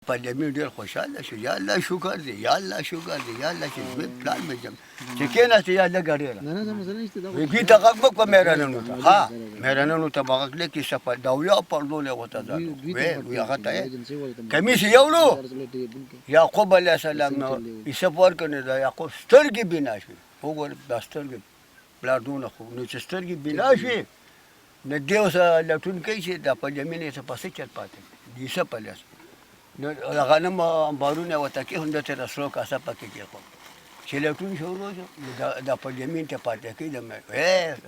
پارلیمنت ډېر خوشحاله شو، یا الله شکر دی، یا الله شکر دی، یا الله چې پلان مې جم چې کېناستې یا لږه ډېره دوی ته غږ وکړه مېرمنو ته، ها مېرمنو ته به غږ لیکي سفر د اویا پرلولی ورته ځان وی هغه ته کمیس یې یوړو یعقوب علیه السلام نه حساب ورکړنې د یعقوب سترګې بنا شوې وګوره دا سترګې پلار دونه خو نو چې سترګې بنا شوې نو دې اوس لټون کوي چې دا پارلیمنت یې څه پسې چل پاتې د عیسی علیه نو د غنم انبارونه ورته کېښود ده ته د سرو کاسه پکې کېښود چې لټون شروع شو دا پارلیمنت یې پاتې کړي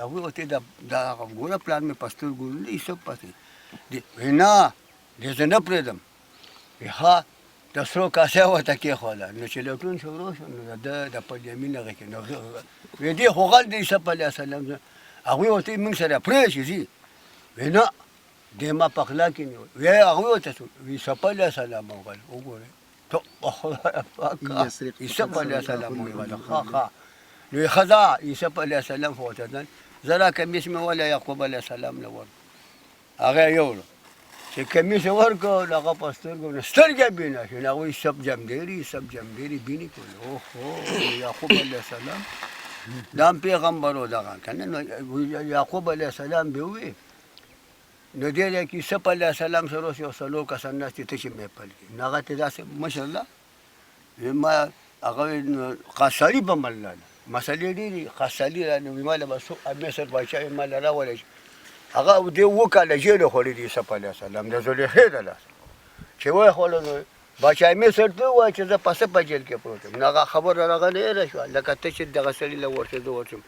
هغوی ورته دا ګوره پلان مې په سترګو ولیدی عیسی پسې وایي نه دې زه نه پرېږدم وایي ها د سرو کاسه ورته کېښوده نو چې لټون شروع شو نو د پارلیمنت هغې کې نو وایي دې خو غل د عیسی علیه السلام هغوی ورته موږ سره پرېږدي ځي وایي نه دې ما په غلا کې نیول وایي هغوی ورته عیسی علیه السلام وغل وګورئ تو خدای پاکه عیسی علیه السلام وویل ښه نو یې ښځه عیسی علیه السلام خو ورته ځان زه را کمیس مې ولی یعقوب علیه السلام له ورکړ هغه یې یوړو چې کمیس یې ورکړ نو هغه په سترګو نه سترګې بینه شوې نو هغوی سب جمدېرې بینې کړلې اوهو یعقوب علیه السلام دا هم پیغمبر و دغه که نه نو یعقوب علیه السلام به وویل نو دې ځای کې یوسف علیه السلام سره اوس یو څلور کسان ناست دي ته چې محفل کې نو هغه ته داسې ماشاءالله ما هغه قاصالي به مله مسلې ډېرې قاصالي رانه وي ما له به څوک مصر باچا ما له راولی هغه دې اووه کاله جیل یې خوړی د یوسف علیه السلام د زلیخې د لاسه چې ویې خوړل نو باچا مصر ته ووایه چې زه پسه په جیل کې پروت یم نو هغه خبره راغله هېره شوه لکه ته چې دغه سړي له ورشې زه ورشم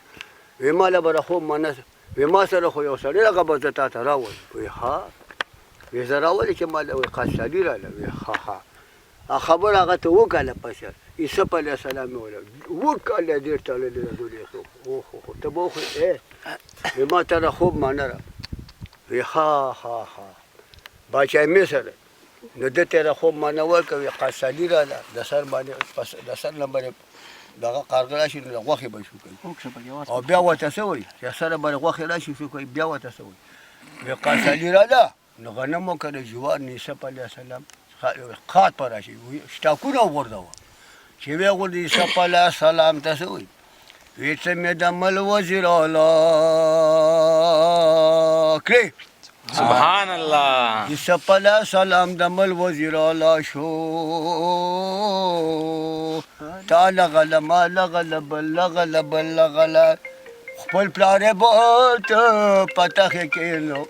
وایي ما له به د خوب منه وی ما سره خو یو سړی هغه به زه تا ته راولم وی ها وی زه راولې چې ما له وی قاصالي راله وی ها خبره هغه ته اووه کاله پسې عیسی علیه السلام یې ویل اووه کاله دېر تړلې د زلیخې اوهو ته به وخورې وی ما ته د خوب مانه را وی ها باچا مصر نو ده ته د خوب مانه ورکړه وی قاصالي راله د سر نه باندې دغه قرغه راشي نو د غوښې به شو کوي او بیا ورته څه وایي چې سره باندې غوښې راشي شو کوي بیا ورته څه وایي وایي قاصالي راله نو غنم وکړه جوار نو عیسی علیه السلام خات په راشي شټاکونه وغورځوه چې ویې غورځي عیسی علیه السلام ته څه وایي وایي څه مې د مل وزیر اعلی کړې سبحان الله عیسی علیه السلام د مل وزیر اعلی شو تا لغله ما لغله بل لغله خپل پلار یې بوته په تخې کېنو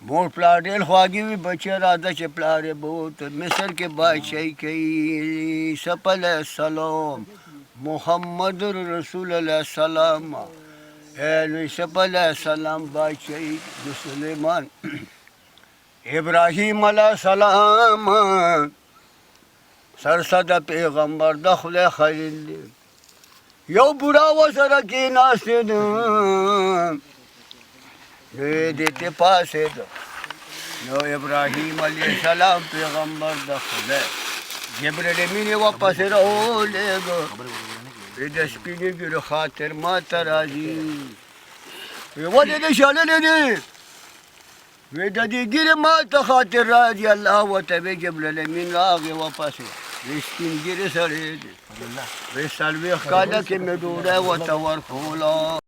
مور پلار ډېر خواږه وي بچی راځه چې پلار یې بوته مصر کې بادشاهي کوي عیسی علیه السلام محمد رسول الله السلام نو عیسی علیه السلام بادشاهي د سلیمان ابراهیم علیه السلام سرسده پیغمبر د خدای خلیل دی یو بوډا ورسره کېناستېده نو یې دې ته پاڅېده نو ابراهیم علیه السلام پیغمبر د خدای جبریل امین یې واپسې راولېږه وی د سپینې ږیرې خاطر ما ته راځي وی ولې دې شړلې دي وی د دې ږیرې ما ته خاطر راځي الله ورته وی جبریل امین راغی واپسې وی سپین ږیرې سړی دی وی څلوېښت کاله کې مې ډوډۍ ورته ورکوله